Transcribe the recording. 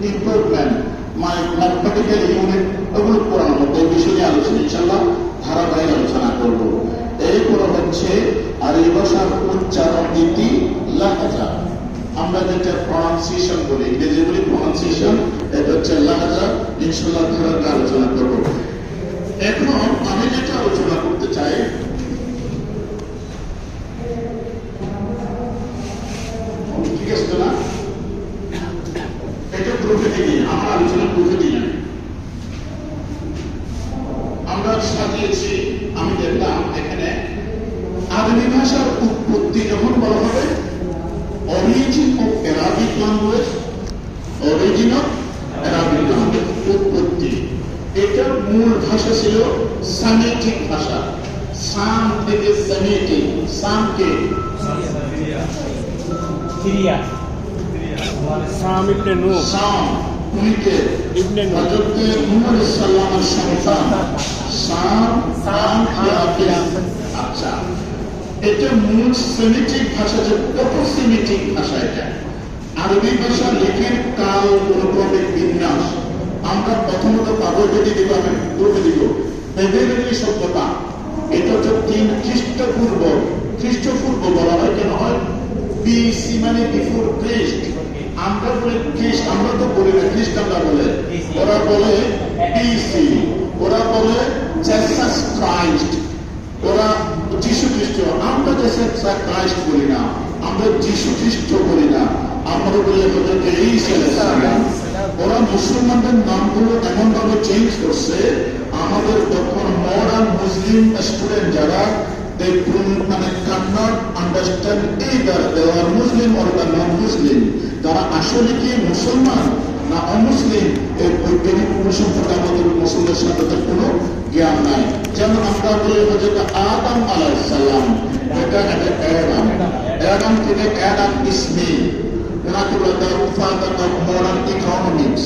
Improvement mathematical unit ওগুলো পড়ানোর মধ্যে এই বিষয় নিয়ে আলোচনা ইনশাল্লাহ ধারাবাহিক আলোচনা করব। এরপরে হচ্ছে আরবি ভাষার উচ্চারণ নীতি লাহাজা, আমরা যেটা প্রনাউন্সিয়েশন বলি, ইংরেজি বলি প্রনাউন্সিয়েশন, এটা হচ্ছে লাহাজা, ইনশাল্লাহ ধারাবাহিক আলোচনা করব। এখন আমি যেটা আলোচনা করতে চাই, ঠিক আছে না, এটা প্রকৃতি নিয়ে আমার আলোচনা, প্রকৃতি নিয়ে আমরা সাজিয়েছি। আমি দেখলাম এখানে আরবি ভাষার উৎপত্তি যখন বলা হবে origin of Arabic language, origin of Arabic language উৎপত্তি, এটার মূল ভাষা ছিল সামিটিক ভাষা। সাম থেকে সামিটিক, সামকে সিরিয়া সাম ইবনে নূহ, সাম উনিকে ইবনে নূহ, হযরত নূহ আলাইহিস সালামের সন্তান সাম, সাম ইয়াফিস। আচ্ছা, এটা মূল সেমিটিক ভাষা, যে প্রোটো-সেমিটিক ভাষা। এটা আরবি ভাষা লিখির কাল অনুক্রমিক বিন্যাস আমরা প্রথমত পাবো, যদি দিব আমি পূর্বে দিব বেবিলনীয় সভ্যতা। এটা হচ্ছে 3 খ্রিস্টপূর্ব, খ্রিস্টপূর্ব বলা হয় কেন হয়, বিসি মানে বিফোর খ্রিস্ট। আমরা বলি খ্রিস্ট, আমরা তো বলি না, খ্রিস্টানরা বলে, ওরা বলে বিসি, ওরা বলে জিসাস ক্রাইস্ট, ওরা যিশু খ্রিস্ট। আমরা জিসাস ক্রাইস্ট বলি না, আমরা যিশু খ্রিস্ট বলি না, আমরা বলি হযরত ঈসা আলাইহিস সালাম। ওরা মুসলমানদের নামগুলো এমন ভাবে চেঞ্জ করছে, আমাদের তখন মডার্ন মুসলিম স্টুডেন্ট যারা they cannot understand either they are Muslim or they are non-Muslim, তারা আসলে কি মুসলমান না অমুসলিম এর বৈজ্ঞানিক সম্পর্কে আমাদের মুসলিমদের সাথে কোনো জ্ঞান নাই। যেমন আমরা বলি হযরত আদম আলাইহিস সালাম, এটা অ্যাডাম থেকে অ্যাডাম ইসমাইল, ওনাকে বলা হয় ফাদার অফ মডার্ন ইকোনমিক্স।